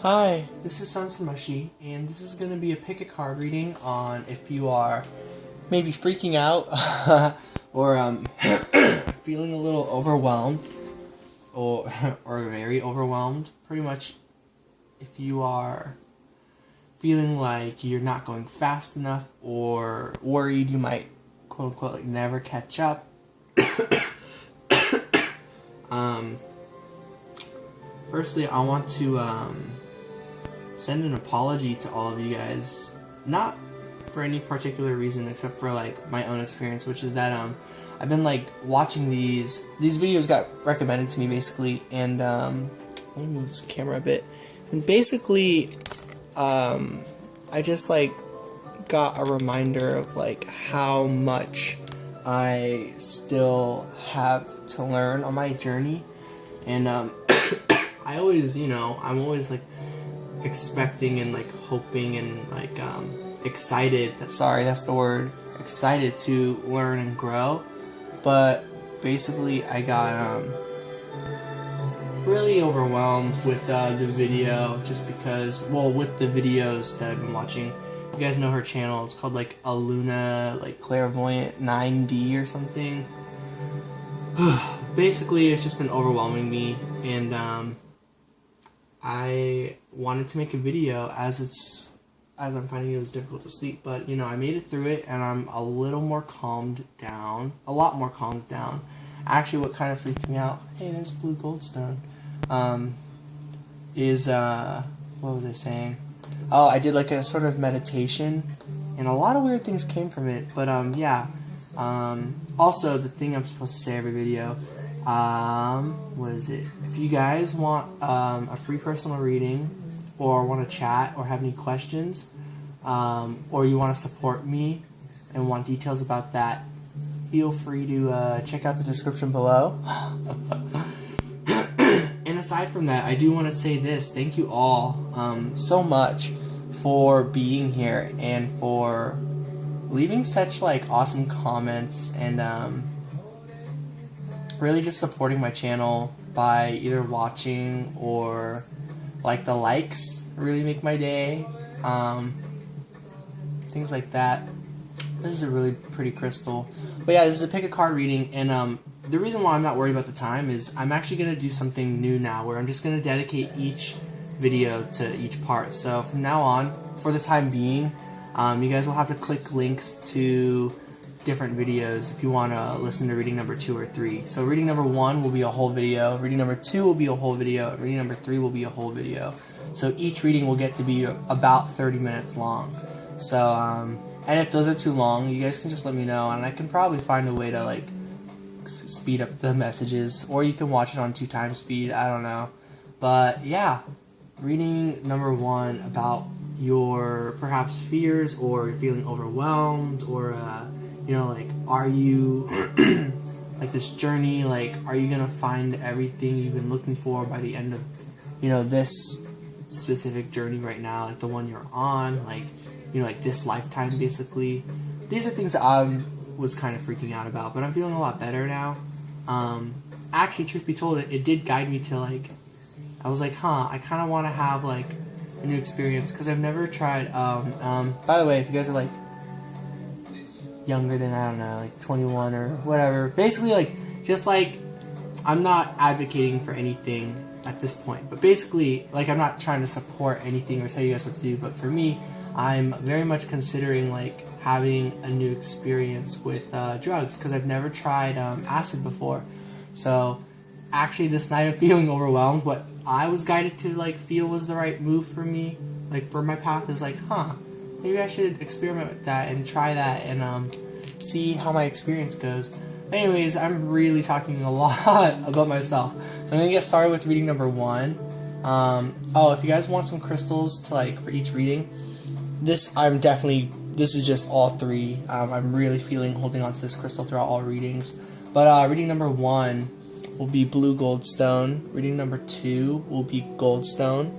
Hi, this is Sansamashi, and this is going to be a pick a card reading on if you are maybe freaking out or feeling a little overwhelmed or very overwhelmed. Pretty much if you are feeling like you're not going fast enough or worried you might quote unquote like never catch up. Firstly, I want to send an apology to all of you guys, not for any particular reason except for like my own experience, which is that I've been like watching these videos got recommended to me basically, and let me move this camera a bit, and basically I just like got a reminder of like how much I still have to learn on my journey, and I always, I'm always like expecting and like hoping and like excited, that's the word, excited to learn and grow. But basically I got really overwhelmed with the video, just because, well, with the videos that I've been watching. You guys know her channel, it's called like Aluna, like Clairvoyant 9D or something. Basically it's just been overwhelming me, and I wanted to make a video as I'm finding it was difficult to sleep, but I made it through it, and I'm a little more calmed down, a lot more calmed down. Actually, what kind of freaked me out, hey, there's blue goldstone, is, what was I saying? Oh, I did like a sort of meditation, and a lot of weird things came from it, but yeah. Also, the thing I'm supposed to say every video, what is it? If you guys want a free personal reading, or want to chat, or have any questions, or you want to support me and want details about that, feel free to check out the description below. And aside from that, I do want to say this: thank you all so much for being here and for leaving such like awesome comments, and really just supporting my channel by either watching or like the likes really make my day, things like that. This is a really pretty crystal, but yeah, this is a pick a card reading, and the reason why I'm not worried about the time is I'm actually going to do something new now, where I'm just going to dedicate each video to each part. So from now on, for the time being, you guys will have to click links to different videos if you want to listen to reading number 2 or 3. So reading number 1 will be a whole video, reading number 2 will be a whole video, and reading number 3 will be a whole video. So each reading will get to be about 30 minutes long. So and if those are too long, you guys can just let me know, and I can probably find a way to like speed up the messages, or you can watch it on 2 times speed, I don't know. But yeah, reading number 1 about your perhaps fears, or you're feeling overwhelmed, or like, are you like this journey, like, are you gonna find everything you've been looking for by the end of this specific journey right now, like the one you're on, like like this lifetime basically. These are things that I was kind of freaking out about, but I'm feeling a lot better now. Actually, truth be told, it did guide me to like, I was like, I kind of want to have like a new experience, because I've never tried, by the way, if you guys are like younger than, I don't know, like 21 or whatever, basically like, just like, I'm not advocating for anything at this point, but basically, like, I'm not trying to support anything or tell you guys what to do, but for me, I'm very much considering like having a new experience with drugs, because I've never tried acid before. So actually this night I'm feeling overwhelmed. What I was guided to like feel was the right move for me, like for my path, is like, maybe I should experiment with that and try that, and see how my experience goes. Anyways, I'm really talking a lot about myself, so I'm gonna get started with reading number 1. Oh, if you guys want some crystals to like for each reading, this is just all 3. I'm really feeling holding on to this crystal throughout all readings. But reading number 1 will be blue goldstone. Reading number 2 will be goldstone.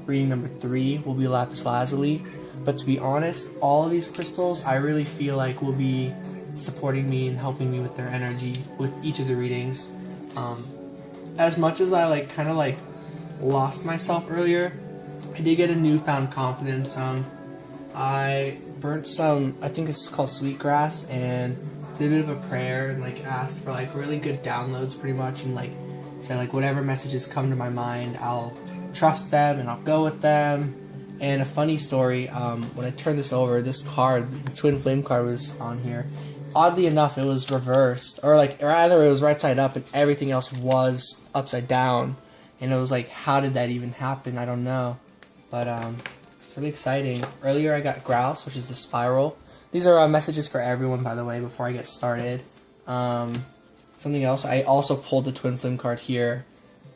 Reading number 3 will be lapis lazuli. But to be honest, all of these crystals I really feel like will be supporting me and helping me with their energy with each of the readings. As much as I like kind of like lost myself earlier, I did get a newfound confidence. I burnt some, I think it's called sweetgrass, and did a bit of a prayer and like asked for like really good downloads pretty much, and like said like whatever messages come to my mind, I'll trust them and I'll go with them. And a funny story, when I turned this over, this card, the Twin Flame card, was on here. Oddly enough, it was reversed, or like rather it was right side up and everything else was upside down. And it was like, how did that even happen? I don't know. But it's really exciting. Earlier I got Grouse, which is the spiral. These are messages for everyone, by the way, before I get started. Something else, I also pulled the Twin Flame card here.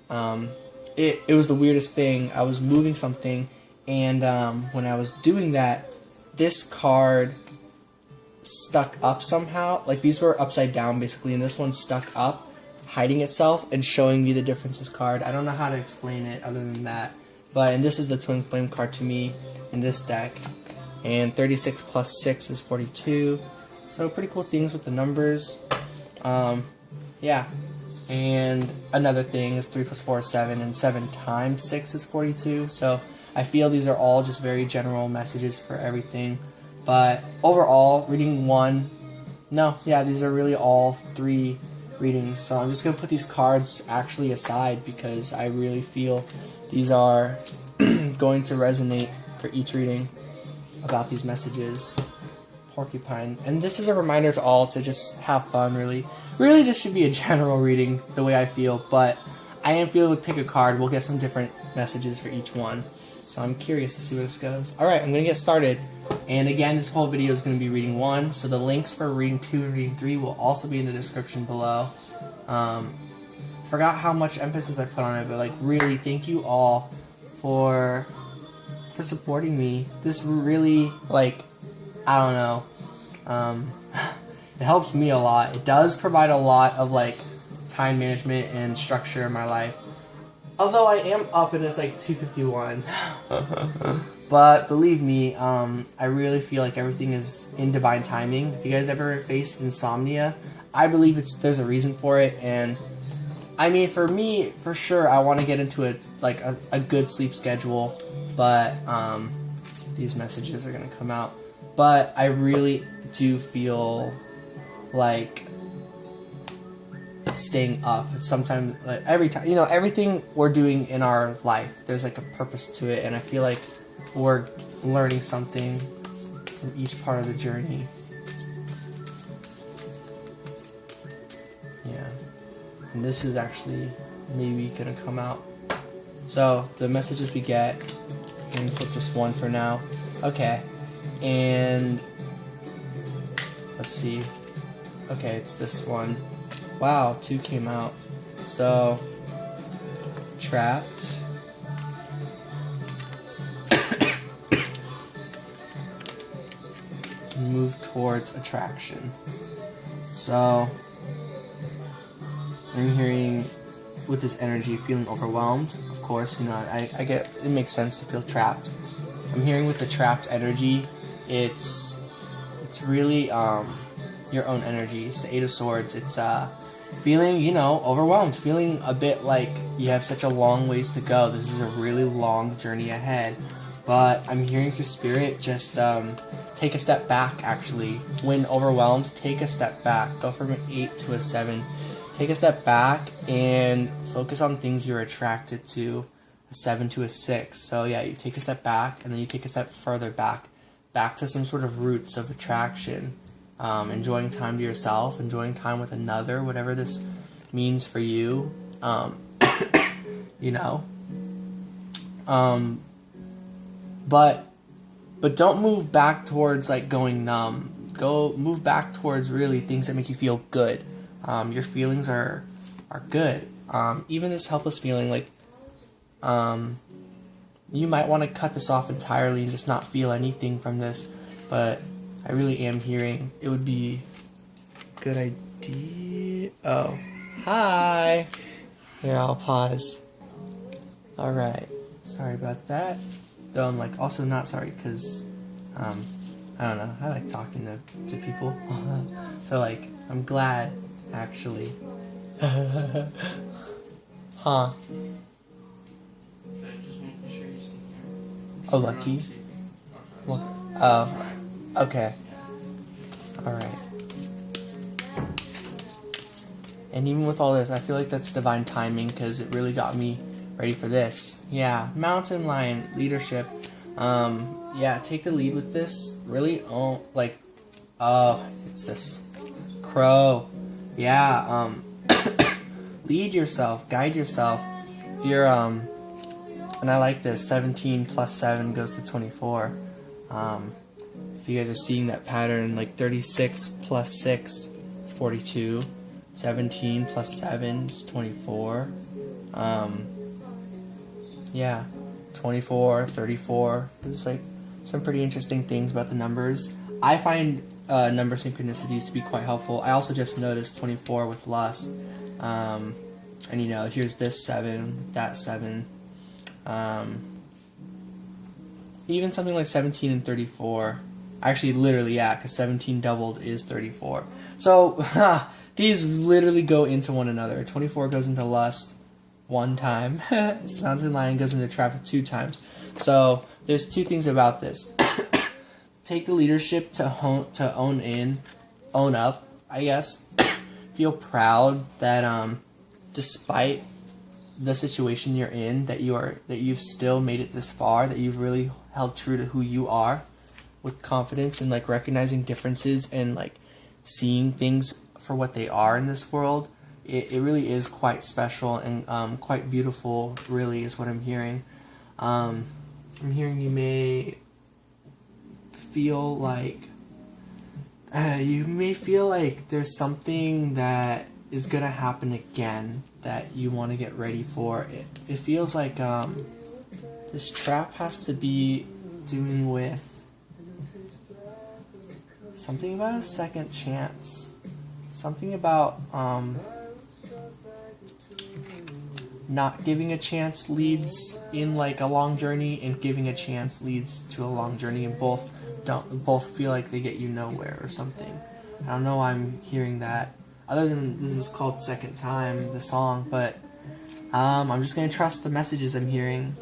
It was the weirdest thing. I was moving something, and when I was doing that, this card stuck up somehow. Like, these were upside down, basically, and this one stuck up, hiding itself and showing me the differences card. I don't know how to explain it other than that. And this is the Twin Flame card to me in this deck. And 36 plus 6 is 42. So pretty cool things with the numbers. Yeah. And another thing is 3 plus 4 is 7, and 7 times 6 is 42. So I feel these are all just very general messages for everything. But overall, reading 1, these are really all 3 readings. So I'm just going to put these cards actually aside because I really feel these are going to resonate for each reading about these messages. Porcupine. And this is a reminder to all to just have fun, really. Really, this should be a general reading, the way I feel, but I am feeling with pick a card. We'll get some different messages for each one. So I'm curious to see where this goes. Alright, I'm going to get started. And again, this whole video is going to be reading 1, so the links for reading 2 and reading 3 will also be in the description below. Forgot how much emphasis I put on it, but like really, thank you all for supporting me. This really, like, I don't know, it helps me a lot. It does provide a lot of like time management and structure in my life. Although I am up and it's like 2:51. But believe me, I really feel like everything is in divine timing. If you guys ever face insomnia, I believe there's a reason for it. And I mean, for me, for sure, I want to get into a good sleep schedule. But these messages are going to come out. But I really do feel like staying up. It's sometimes, like, every time, everything we're doing in our life, there's like a purpose to it. And I feel like we're learning something from each part of the journey. Yeah. And this is actually maybe gonna come out. So the messages we get, I'm gonna flip this one for now. Okay. And let's see. Okay, it's this one. Wow, 2 came out. So trapped. Move towards attraction. So I'm hearing with this energy, feeling overwhelmed. Of course, I get it makes sense to feel trapped. I'm hearing with the trapped energy, it's really your own energy. It's the 8 of Swords. It's feeling, overwhelmed, feeling a bit like you have such a long ways to go. This is a really long journey ahead. But I'm hearing through spirit, just take a step back, actually. When overwhelmed, take a step back. Go from an 8 to a 7. Take a step back and focus on things you're attracted to. A 7 to a 6. So yeah, you take a step back, and then you take a step further back to some sort of roots of attraction. Enjoying time to yourself, enjoying time with another, whatever this means for you. But don't move back towards like going numb. Move back towards really things that make you feel good. Your feelings are good. Even this helpless feeling, like you might want to cut this off entirely and just not feel anything from this. But I really am hearing it would be a good idea. Oh, hi. Here, I'll pause. All right. Sorry about that. Though I'm like also not sorry because I don't know. I like talking to people. So like I'm glad actually. Huh. Oh, lucky. Oh, okay. Alright. And even with all this, I feel like that's divine timing because it really got me ready for this. Yeah, mountain lion, leadership. Yeah, take the lead with this. Really, it's this crow. Yeah, lead yourself, guide yourself. If you're, and I like this, 17 plus 7 goes to 24. If you guys are seeing that pattern, like 36 plus 6 is 42. 17 plus 7 is 24. Yeah, 24, 34. There's like some pretty interesting things about the numbers. I find number synchronicities to be quite helpful. I also just noticed 24 with lust. And here's this 7, that 7. Even something like 17 and 34. Actually, literally, yeah, because 17 doubled is 34. So, these literally go into one another. 24 goes into lust 1 time. Mountain lion goes into traffic 2 times. So, there's 2 things about this. Take the leadership to own up, I guess. Feel proud that despite the situation you're in, that you've still made it this far, that you've really held true to who you are with confidence and like recognizing differences and like seeing things for what they are in this world. It really is quite special and quite beautiful, really, is what I'm hearing. I'm hearing you may feel like there's something that is going to happen again that you want to get ready for. It feels like this trap has to be doing with something about a second chance. Something about not giving a chance leads in like a long journey, and giving a chance leads to a long journey, and both feel like they get you nowhere or something. I don't know why I'm hearing that. Other than this is called Second Time, the song, but I'm just gonna trust the messages I'm hearing.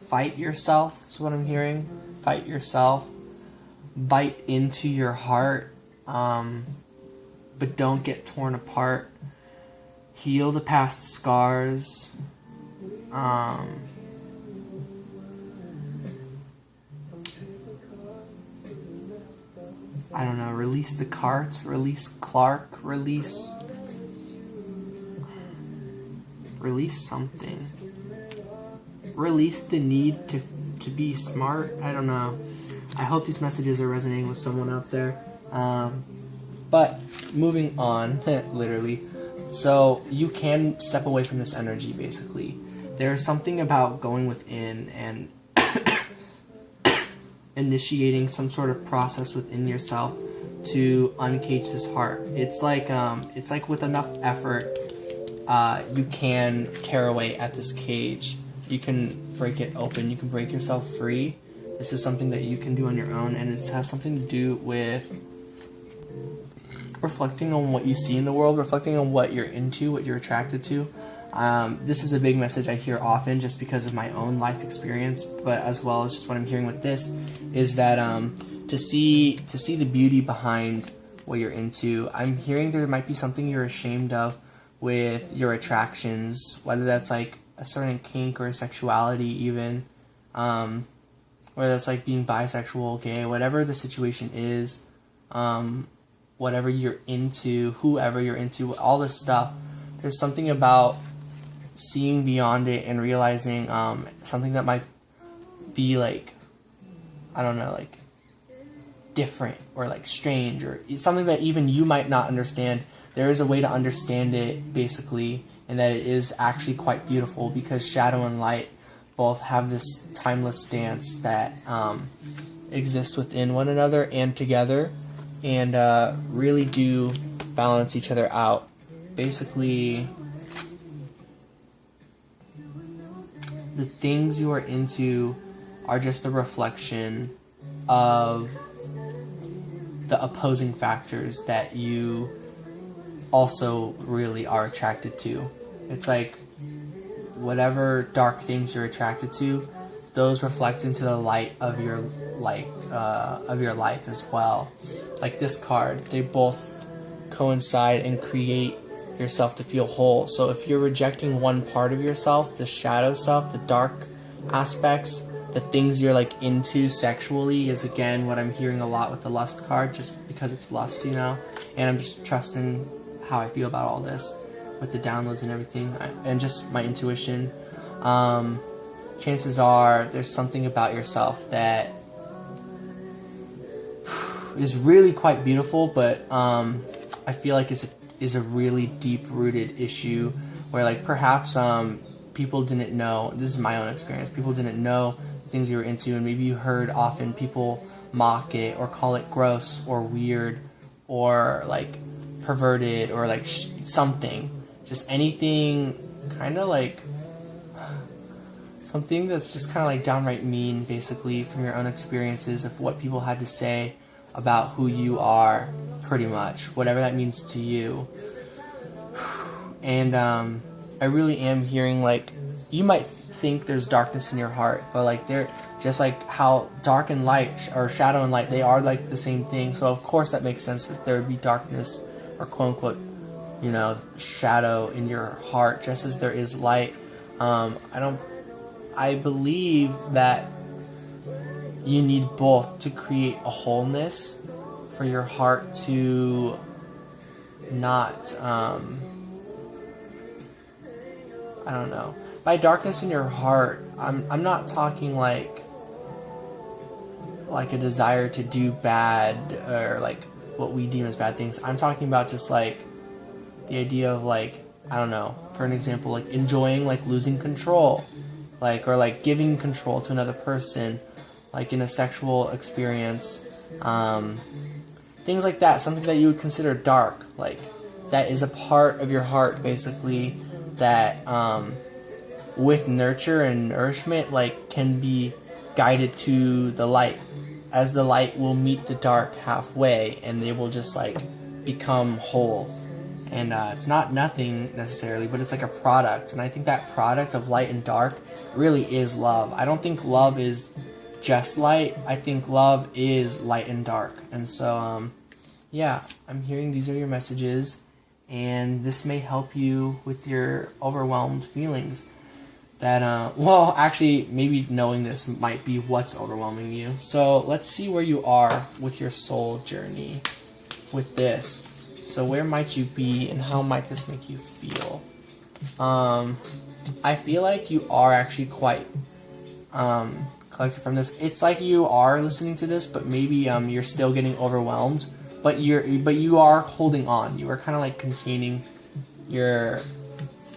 Fight yourself is what I'm hearing. Fight yourself. Bite into your heart, but don't get torn apart. Heal the past scars. I don't know, release the carts, release Clark, release something. Release the need to be smart. I don't know. I hope these messages are resonating with someone out there. But moving on, literally. So you can step away from this energy, basically. There's something about going within and initiating some sort of process within yourself to uncage this heart. It's like with enough effort, you can tear away at this cage. You can break it open. You can break yourself free. This is something that you can do on your own, and it has something to do with reflecting on what you see in the world, reflecting on what you're into, what you're attracted to. This is a big message I hear often just because of my own life experience, but as well as just what I'm hearing with this is that to see the beauty behind what you're into. I'm hearing there might be something you're ashamed of with your attractions, whether that's like a certain kink or sexuality even, whether that's like being bisexual, gay, whatever the situation is, whatever you're into, whoever you're into, all this stuff. There's something about seeing beyond it and realizing something that might be like, I don't know, like different or like strange or something that even you might not understand. There is a way to understand it, basically, and that it is actually quite beautiful because shadow and light both have this timeless stance that exists within one another and together, and really do balance each other out. Basically, the things you are into are just a reflection of the opposing factors that you also really are attracted to. It's like whatever dark things you're attracted to, those reflect into the light of your life as well. Like this card, they both coincide and create yourself to feel whole. So if you're rejecting one part of yourself, the shadow self, the dark aspects, the things you're like into sexually, is again what I'm hearing a lot with the lust card, just because it's lust, you know. And I'm just trusting how I feel about all this with the downloads and everything, and just my intuition. Chances are there's something about yourself that is really quite beautiful, but I feel like is a really deep-rooted issue where, like, perhaps people didn't know. This is my own experience. People didn't know the things you were into, and maybe you heard often people mock it or call it gross or weird or like perverted or like something. Just anything kind of like something that's just kind of like downright mean, basically, from your own experiences of what people had to say about who you are, pretty much, whatever that means to you. And I really am hearing, like, you might think there's darkness in your heart, but like they're just like how dark and light, or shadow and light, they are like the same thing. So of course that makes sense that there would be darkness, or quote unquote, you know, shadow in your heart, just as there is light. I believe that you need both to create a wholeness for your heart to not, I don't know. By darkness in your heart, I'm not talking like a desire to do bad, or like what we deem as bad things. I'm talking about just like the idea of, like, I don't know, for an example, like enjoying like losing control, like, or like giving control to another person, like in a sexual experience, things like that, something that you would consider dark, like that is a part of your heart, basically, that with nurture and nourishment, like, can be guided to the light, as the light will meet the dark halfway, and they will just like become whole. And it's not nothing necessarily, but it's like a product, and I think that product of light and dark really is love. I don't think love is just light. I think love is light and dark. And so yeah, I'm hearing these are your messages, and this may help you with your overwhelmed feelings. That well, actually, maybe knowing this might be what's overwhelming you. So let's see where you are with your soul journey with this. So where might you be, and how might this make you feel? I feel like you are actually quite collected from this. It's like you are listening to this, but maybe you're still getting overwhelmed. But you are holding on. You are kind of like containing your,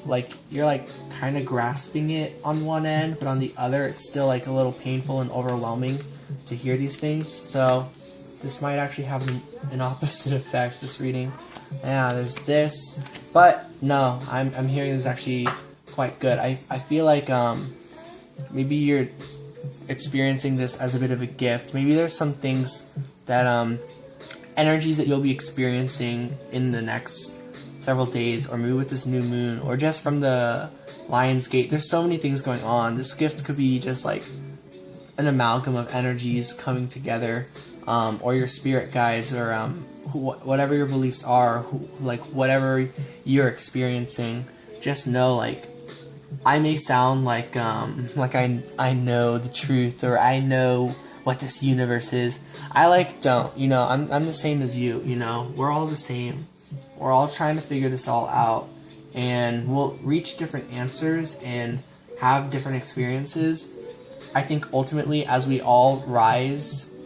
like, you're like kind of grasping it on one end, but on the other it's still like a little painful and overwhelming to hear these things. So this might actually have an opposite effect, this reading. Yeah, there's this, but no, I'm hearing this actually quite good. I feel like maybe you're experiencing this as a bit of a gift. Maybe there's some things that energies that you'll be experiencing in the next several days, or maybe with this new moon, or just from the Lion's Gate. There's so many things going on. This gift could be just like an amalgam of energies coming together, or your spirit guides, or whatever your beliefs are, like whatever you're experiencing. Just know, like, I may sound like I know the truth, or I know what this universe is. I don't, you know, I'm the same as you, you know, we're all the same. We're all trying to figure this all out, and we'll reach different answers and have different experiences. I think ultimately, as we all rise,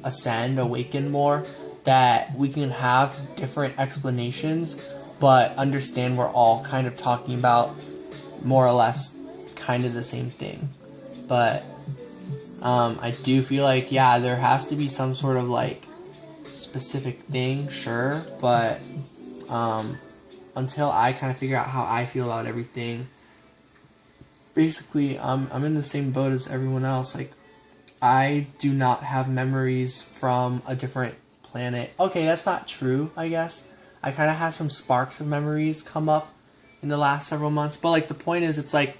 ascend, awaken more, that we can have different explanations, but understand we're all kind of talking about more or less kind of the same thing. But I do feel like, yeah, there has to be some sort of like specific thing, sure, but until I kind of figure out how I feel about everything, basically I'm in the same boat as everyone else. Like, I do not have memories from a different planet. Okay, that's not true, I guess. I kind of have some sparks of memories come up in the last several months. But like the point is, it's like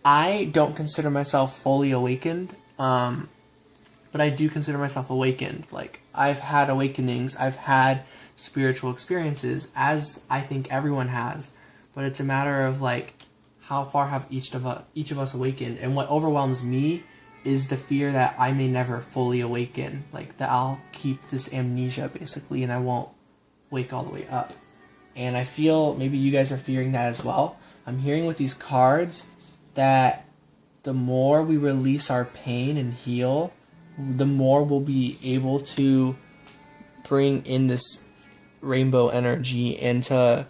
I don't consider myself fully awakened, but I do consider myself awakened. Like I've had awakenings, I've had spiritual experiences, as I think everyone has. But it's a matter of like how far have each of us awakened. And what overwhelms me is the fear that I may never fully awaken, like that I'll keep this amnesia basically and I won't wake all the way up. And I feel maybe you guys are fearing that as well. I'm hearing with these cards that the more we release our pain and heal, the more we'll be able to bring in this rainbow energy and to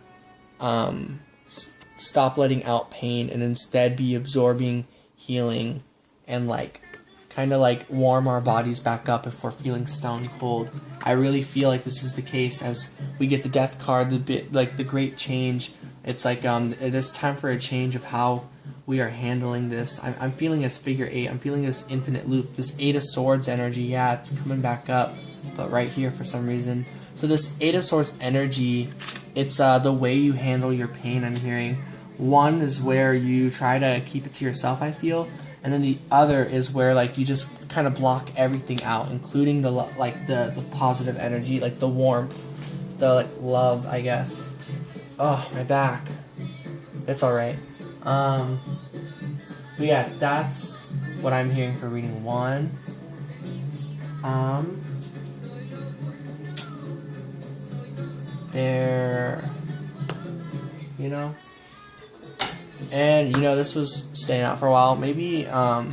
stop letting out pain and instead be absorbing healing and like kind of like warm our bodies back up if we're feeling stone cold. I really feel like this is the case as we get the death card, the great change. It's like there's time for a change of how we are handling this. I'm feeling this figure 8. I'm feeling this infinite loop, this 8 of Swords energy. Yeah, it's coming back up, but right here for some reason. So this 8 of Swords energy, it's the way you handle your pain. I'm hearing one is where you try to keep it to yourself, I feel. And then the other is where like you just kind of block everything out, including the the positive energy, like the warmth, the like love, I guess. Oh, my back. It's all right. But yeah, that's what I'm hearing for reading 1. There, you know. And, you know, this was staying out for a while. Maybe a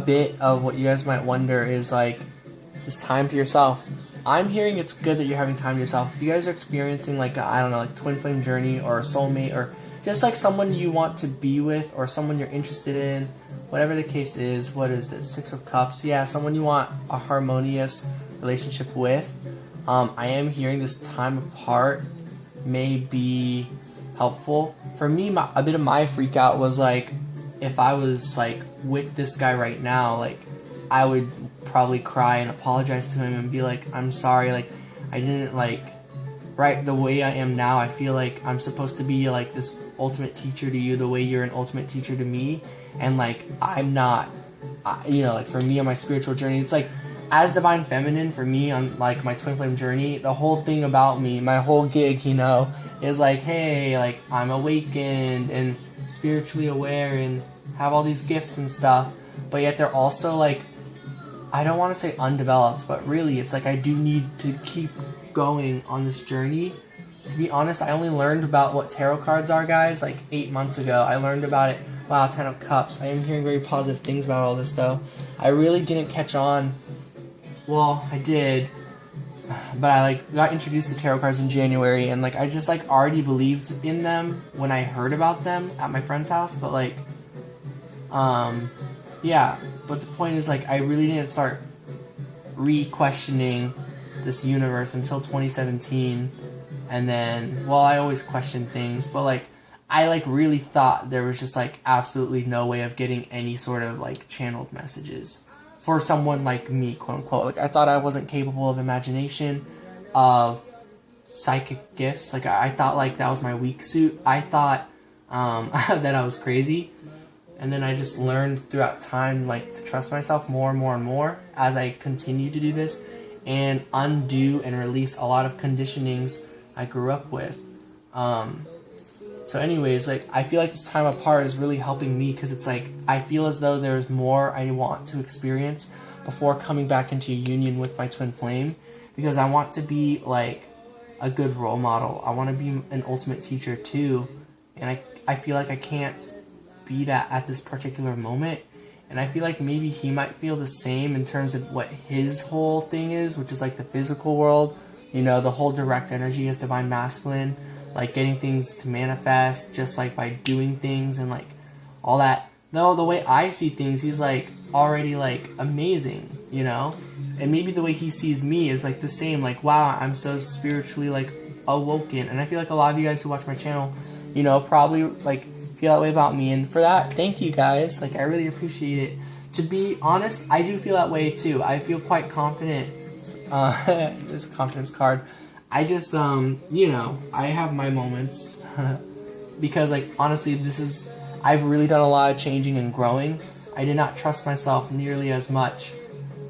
bit of what you guys might wonder is, like, this time to yourself. I'm hearing it's good that you're having time to yourself. If you guys are experiencing, like, I don't know, like, twin flame journey or a soulmate or just, like, someone you want to be with or someone you're interested in, whatever the case is, what is this? 6 of Cups. Yeah, someone you want a harmonious relationship with. I am hearing this time apart may be helpful. For me, a bit of my freak out was like, if I was like with this guy right now, like I would probably cry and apologize to him and be like, I'm sorry, like I didn't like, right, the way I am now, I feel like I'm supposed to be like this ultimate teacher to you the way you're an ultimate teacher to me, and like I'm not, you know, like for me on my spiritual journey, it's like as divine feminine for me on like my twin flame journey, the whole thing about me, my whole gig, you know, is like, hey, like I'm awakened and spiritually aware and have all these gifts and stuff, but yet they're also like, I don't want to say undeveloped, but really it's like I do need to keep going on this journey. To be honest, I only learned about what tarot cards are, guys, like 8 months ago. I learned about it. Wow, 10 of Cups. I am hearing very positive things about all this, though. I really didn't catch on. Well, I did, but I like got introduced to tarot cards in January, and like I just like already believed in them when I heard about them at my friend's house. But like, yeah. But the point is, like, I really didn't start re-questioning this universe until 2017. And then, well, I always question things, but, like, I, like, really thought there was just, like, absolutely no way of getting any sort of, like, channeled messages for someone like me, quote-unquote. Like, I thought I wasn't capable of imagination, of psychic gifts. Like, I thought, like, that was my weak suit. I thought that I was crazy. And then I just learned throughout time, like, to trust myself more and more and more as I continue to do this and undo and release a lot of conditionings I grew up with. So anyways, like, I feel like this time apart is really helping me because it's like, I feel as though there's more I want to experience before coming back into union with my twin flame, because I want to be, like, a good role model. I want to be an ultimate teacher too, and I feel like I can't be that at this particular moment, and I feel like maybe he might feel the same in terms of what his whole thing is, which is like the physical world, you know, the whole direct energy is divine masculine, like getting things to manifest just like by doing things and like all that. No, the way I see things, he's like already like amazing, you know, and maybe the way he sees me is like the same, like, wow, I'm so spiritually like awoken. And I feel like a lot of you guys who watch my channel, you know, probably like feel that way about me, and for that, thank you guys. Like, I really appreciate it. To be honest, I do feel that way too. I feel quite confident. There's a confidence card. I just, you know, I have my moments. Because, like, honestly, I've really done a lot of changing and growing. I did not trust myself nearly as much.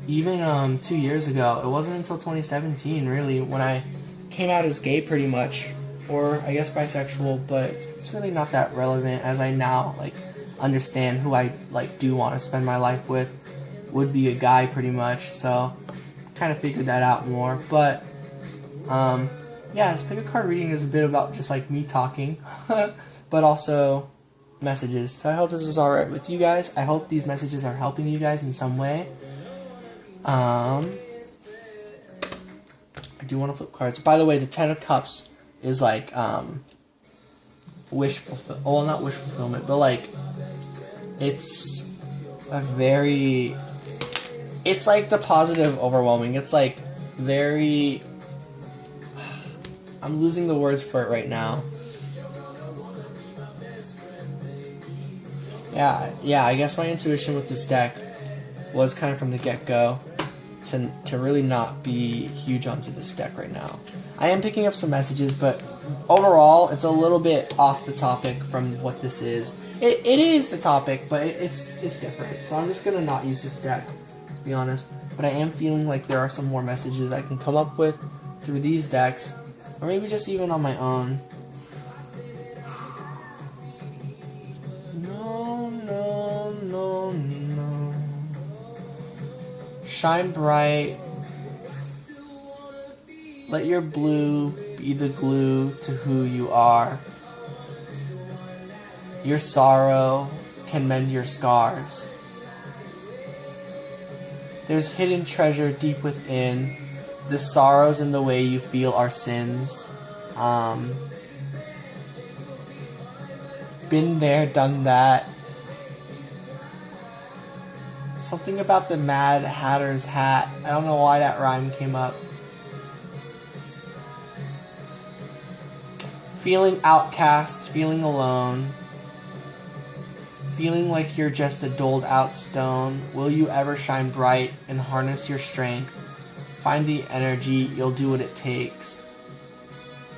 Even 2 years ago, it wasn't until 2017, really, when I came out as gay pretty much. Or, I guess, bisexual, but it's really not that relevant, as I now, like, understand who I, like, do want to spend my life with. Would be a guy, pretty much, so kind of figured that out more. But, yeah, this pick a card reading is a bit about just, like, me talking, but also messages. So I hope this is alright with you guys. I hope these messages are helping you guys in some way. I do want to flip cards. By the way, the Ten of Cups is like, wish fulfillment. Well, not wish fulfillment, but like, it's it's like the positive overwhelming. It's like very, I'm losing the words for it right now. Yeah, I guess my intuition with this deck was kind of from the get-go to really not be huge onto this deck right now. I am picking up some messages, but overall, it's a little bit off the topic from what this is. It is the topic, but it's different. So I'm just going to not use this deck, to be honest. But I am feeling like there are some more messages I can come up with through these decks, or maybe just even on my own. No. Shine bright. Let your blue be the glue to who you are. Your sorrow can mend your scars. There's hidden treasure deep within. The sorrows and the way you feel are sins. Been there, done that. Something about the Mad Hatter's hat. I don't know why that rhyme came up. Feeling outcast, feeling alone. Feeling like you're just a doled out stone. Will you ever shine bright and harness your strength? Find the energy, you'll do what it takes.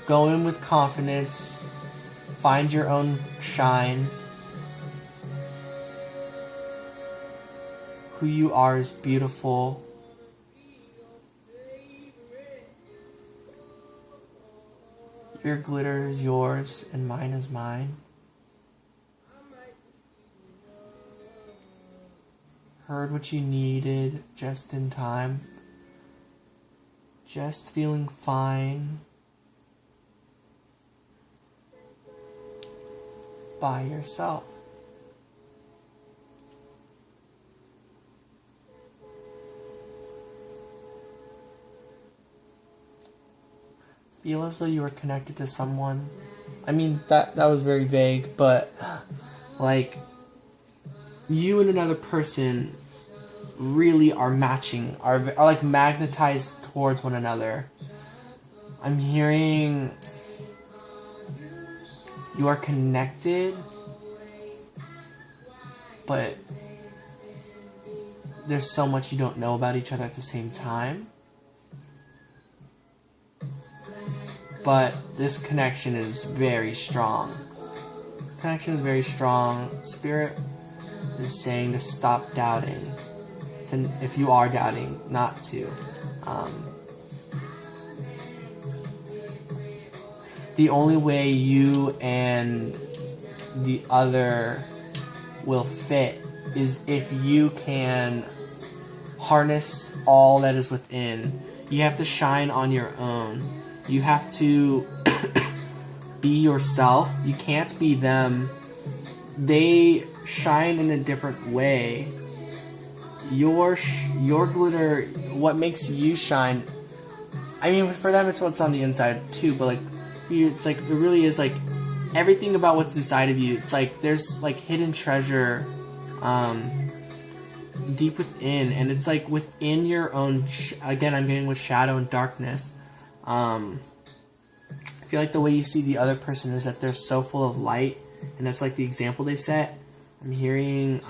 Go in with confidence. Find your own shine. Who you are is beautiful. Your glitter is yours and mine is mine. Heard what you needed just in time. Just feeling fine. By yourself. Feel as though you are connected to someone. I mean, that was very vague, but like, you and another person really are matching, are like magnetized towards one another. I'm hearing you are connected, but there's so much you don't know about each other at the same time. But this connection is very strong. This connection is very strong. Spirit is saying to stop doubting. If you are doubting, not to. The only way you and the other will fit is if you can harness all that is within. You have to shine on your own. You have to be yourself. You can't be them. They shine in a different way. Your glitter, what makes you shine, I mean, for them it's what's on the inside too, but like, it's like, it really is like everything about what's inside of you. It's like there's like hidden treasure deep within, and it's like within your own again, I'm getting with shadow and darkness. I feel like the way you see the other person is that they're so full of light, and that's like the example they set. I'm hearing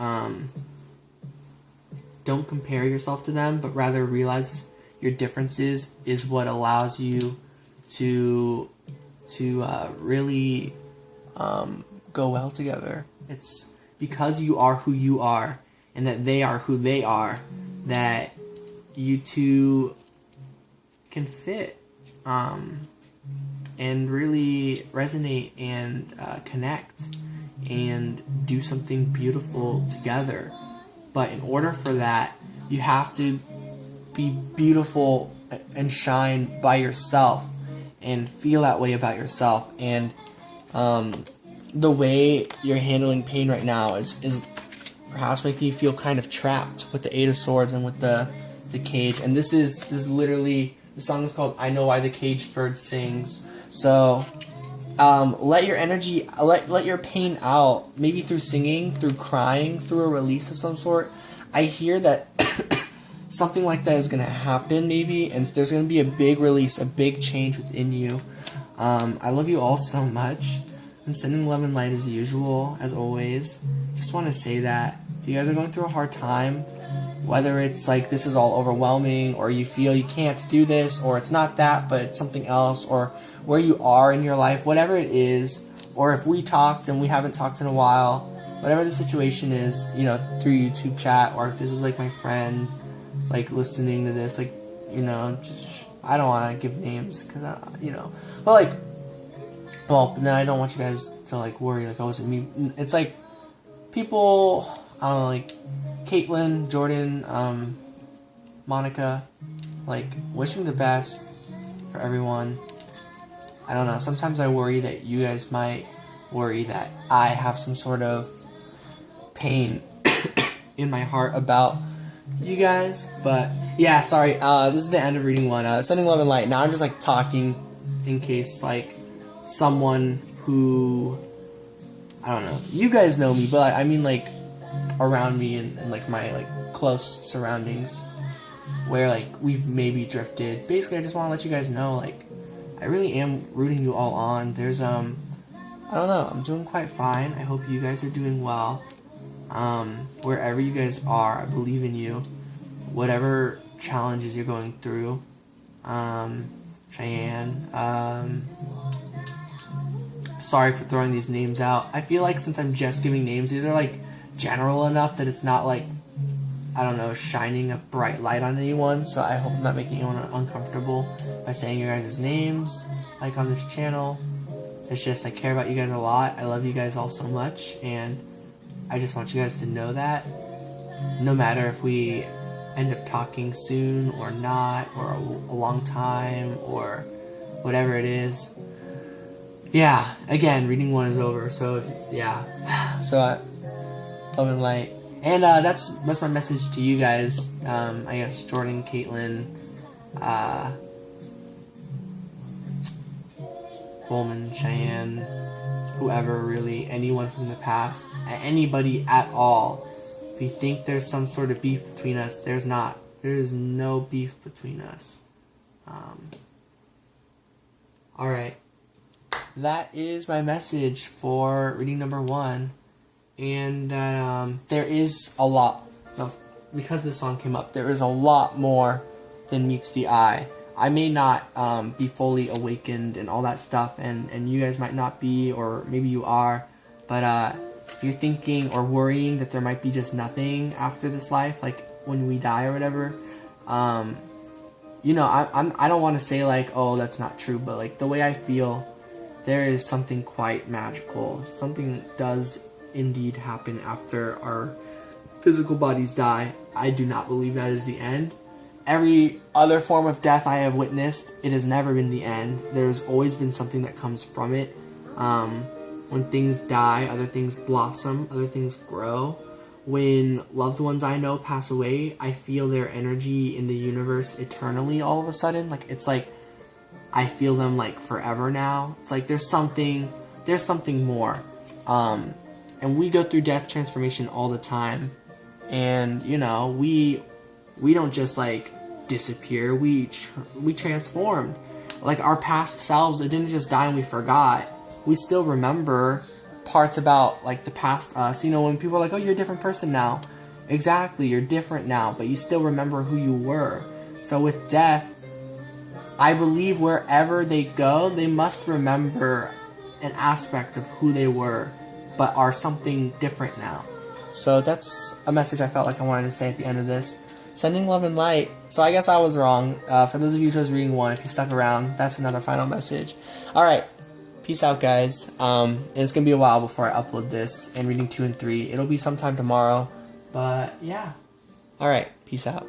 don't compare yourself to them, but rather realize your differences is what allows you to really go well together. It's because you are who you are and that they are who they are that you two can fit and really resonate and connect and do something beautiful together. But in order for that, you have to be beautiful and shine by yourself and feel that way about yourself. And the way you're handling pain right now is perhaps making you feel kind of trapped with the Eight of Swords and with the cage. And this is literally, the song is called I Know Why the Caged Bird Sings. So let your energy, let your pain out, maybe through singing, through crying, through a release of some sort. I hear that something like that is going to happen maybe, and there's going to be a big release, a big change within you. I love you all so much. I'm sending love and light as usual, as always. Just want to say that if you guys are going through a hard time, whether it's like this is all overwhelming, or you feel you can't do this, or it's not that, but it's something else, or where you are in your life, whatever it is, or if we talked and we haven't talked in a while, whatever the situation is, you know, through YouTube chat, or if this was like my friend, like listening to this, like, you know, just, I don't want to give names, because, you know, but like, well, then I don't want you guys to like worry, like, oh, is it me? It's like, people, I don't know, like, Caitlin, Jordan, Monica, like, wishing the best for everyone. I don't know, sometimes I worry that you guys might worry that I have some sort of pain in my heart about you guys, but yeah, sorry, this is the end of reading one. Sending love and light. Now I'm just like talking in case like someone who, I don't know, you guys know me, but I mean like around me and like my like close surroundings where like we've maybe drifted. Basically, I just want to let you guys know, like, I really am rooting you all on. There's I don't know, I'm doing quite fine. I hope you guys are doing well. Wherever you guys are, I believe in you. Whatever challenges you're going through. Cheyenne, sorry for throwing these names out. I feel like since I'm just giving names, these are like general enough that it's not like, I don't know, shining a bright light on anyone. So I hope I'm not making anyone uncomfortable by saying your guys' names, like on this channel. It's just I care about you guys a lot. I love you guys all so much, and I just want you guys to know that no matter if we end up talking soon or not, or a long time, or whatever it is. Yeah, again, reading one is over, so if, yeah. So, love and light. And that's my message to you guys. I guess Jordan, Caitlin, Coleman, Cheyenne, whoever really, anyone from the past, anybody at all. If you think there's some sort of beef between us, there's not. There is no beef between us. Alright. That is my message for reading number 1. And that there is a lot of, because this song came up, there is a lot more than meets the eye. I may not be fully awakened and all that stuff, and you guys might not be, or maybe you are, but if you're thinking or worrying that there might be just nothing after this life, like when we die or whatever, you know, I don't want to say like, oh, that's not true, but like the way I feel, there is something quite magical. Something does indeed happen after our physical bodies die. I do not believe that is the end. Every other form of death I have witnessed, it has never been the end. There's always been something that comes from it. When things die, other things blossom, other things grow. When loved ones I know pass away, I feel their energy in the universe eternally all of a sudden. Like, it's like I feel them like forever now. It's like there's something more. And we go through death transformation all the time. And, you know, we don't just like disappear, we transformed. Like our past selves, it didn't just die and we forgot. We still remember parts about like the past us. You know, when people are like, oh, you're a different person now. Exactly, you're different now, but you still remember who you were. So with death, I believe wherever they go, they must remember an aspect of who they were, but are something different now. So that's a message I felt like I wanted to say at the end of this. Sending love and light. So I guess I was wrong. For those of you who chose reading 1, if you stuck around, that's another final message. Alright, peace out, guys. And it's going to be a while before I upload this, and reading 2 and 3. It'll be sometime tomorrow, but yeah. Alright, peace out.